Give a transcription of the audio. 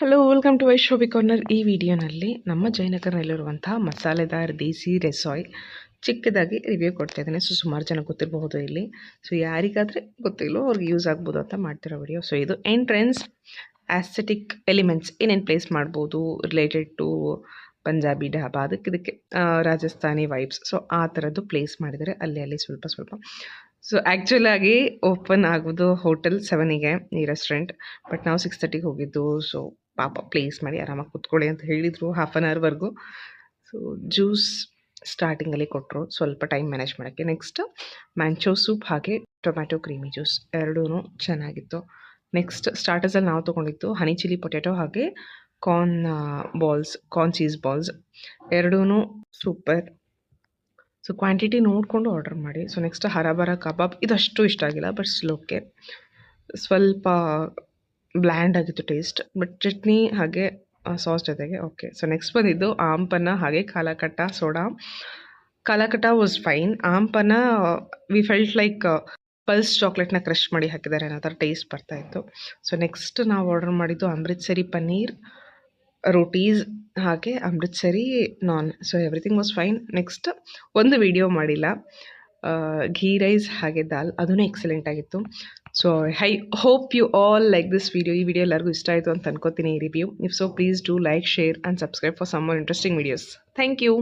Hello welcome to Vaishobhi corner. ಈ ವಿಡಿಯೋನಲ್ಲಿ ನಮ್ಮ ಜಯನಗರನಲ್ಲಿರುವಂತಹ ಮಸಾಲೆದಾರ್ ದೇಸಿ ರೆಸಾಯ್ ಚಿಕ್ಕದಾಗಿ ರಿವ್ಯೂ ಕೊಡ್ತಾ ಇದ್ದೇನೆ. ಸೊ ಸುಮಾರು ಜನ ಗೊತ್ತಿರಬಹುದು ಇಲ್ಲಿ. ಸೊ ಯಾರಿಗಾದರೆ ಗೊತ್ತಿಲ್ಲೋ ಅವ್ರಿಗೆ ಯೂಸ್ ಆಗ್ಬೋದು ಅಂತ ಮಾಡ್ತಿರೋ ವಿಡಿಯೋ. ಸೊ ಇದು ಎಂಟ್ರೆನ್ಸ್ ಆಸ್ಥೆಟಿಕ್ ಎಲಿಮೆಂಟ್ಸ್ ಏನೇನು ಪ್ಲೇಸ್ ಮಾಡ್ಬೋದು ರಿಲೇಟೆಡ್ ಟು ಪಂಜಾಬಿ ಢಾಬಾ ಇದಕ್ಕೆ ರಾಜಸ್ಥಾನಿ ವೈಬ್ಸ್. ಸೊ ಆ ಥರದ್ದು ಪ್ಲೇಸ್ ಮಾಡಿದರೆ ಅಲ್ಲಿ ಸ್ವಲ್ಪ ಸ್ವಲ್ಪ. ಸೊ ಆ್ಯಕ್ಚುಲ್ ಆಗಿ ಓಪನ್ ಆಗೋದು ಹೋಟೆಲ್ 7ಗೆ ಈ ರೆಸ್ಟೋರೆಂಟ್. ಬಟ್ ನಾವು 6:30ಗೆ ಹೋಗಿದ್ದು. ಸೊ ಪಾಪ ಪ್ಲೇಸ್ ಮಾಡಿ ಆರಾಮಾಗಿ ಕೂತ್ಕೊಳ್ಳಿ ಅಂತ ಹೇಳಿದರು ಹಾಫ್ ಆನ್ ಅವರ್ವರೆಗೂ. ಸೊ ಜ್ಯೂಸ್ ಸ್ಟಾರ್ಟಿಂಗಲ್ಲಿ ಕೊಟ್ಟರು ಸ್ವಲ್ಪ ಟೈಮ್ ಮ್ಯಾನೇಜ್ ಮಾಡೋಕ್ಕೆ. ನೆಕ್ಸ್ಟ್ ಮ್ಯಾಂಚೋ ಸೂಪ್ ಹಾಗೆ ಟೊಮ್ಯಾಟೊ ಕ್ರೀಮಿ ಜ್ಯೂಸ್ ಎರಡೂ ಚೆನ್ನಾಗಿತ್ತು. ನೆಕ್ಸ್ಟ್ ಸ್ಟಾರ್ಟರ್ಸಲ್ಲಿ ನಾವು ತೊಗೊಂಡಿದ್ದು ಹನಿ ಚಿಲ್ಲಿ ಪೊಟ್ಯಾಟೊ ಹಾಗೆ ಕಾರ್ನ್ ಚೀಸ್ ಬಾಲ್ಸ್ ಎರಡೂ ಸೂಪರ್. ಸೊ ಕ್ವಾಂಟಿಟಿ ನೋಡಿಕೊಂಡು ಆರ್ಡರ್ ಮಾಡಿ. ಸೊ ನೆಕ್ಸ್ಟ್ ಹರಾಬರ ಕಬಾಬ್ ಇದಷ್ಟು ಇಷ್ಟ ಆಗಿಲ್ಲ, ಬಟ್ ಸ್ಲೋಕೆ ಸ್ವಲ್ಪ ಬ್ಲ್ಯಾಂಡ್ ಆಗಿತ್ತು ಟೇಸ್ಟ್. ಬಟ್ ಚಟ್ನಿ ಹಾಗೆ ಸಾಸ್ ಜೊತೆಗೆ ಓಕೆ. ಸೊ ನೆಕ್ಸ್ಟ್ ಬಂದಿದ್ದು ಆಂಪನ್ನ ಹಾಗೆ Calcutta soda. Calcutta was fine. ಆಂಪನ್ನ ವಿ ಫೆಲ್ಟ್ ಲೈಕ್ ಪಲ್ಸ್ ಚಾಕ್ಲೇಟ್ನ ಕ್ರಷ್ ಮಾಡಿ ಹಾಕಿದ್ದಾರೆ ಅನ್ನೋ ಥರ ಟೇಸ್ಟ್ ಬರ್ತಾಯಿತ್ತು. ಸೊ ನೆಕ್ಸ್ಟ್ ನಾವು ಆರ್ಡರ್ ಮಾಡಿದ್ದು ಅಮೃತ್ಸರಿ ಪನ್ನೀರ್ ರೋಟೀಸ್ ಹಾಗೆ Amritsari naan. So everything was fine. Next ಒಂದು ವಿಡಿಯೋ ಮಾಡಿಲ್ಲ, ಘೀ ರೈಸ್ ಹಾಗೆ ದಾಲ್, ಅದೂ ಎಕ್ಸಲೆಂಟ್ ಆಗಿತ್ತು. So I hope you all like this video. ಈ ವಿಡಿಯೋ ಎಲ್ಲರಿಗೂ ಇಷ್ಟ ಆಯಿತು ಅಂತ ಅನ್ಕೋತೀನಿ ಈ review. If so please do like, share and subscribe for some more interesting videos. Thank you.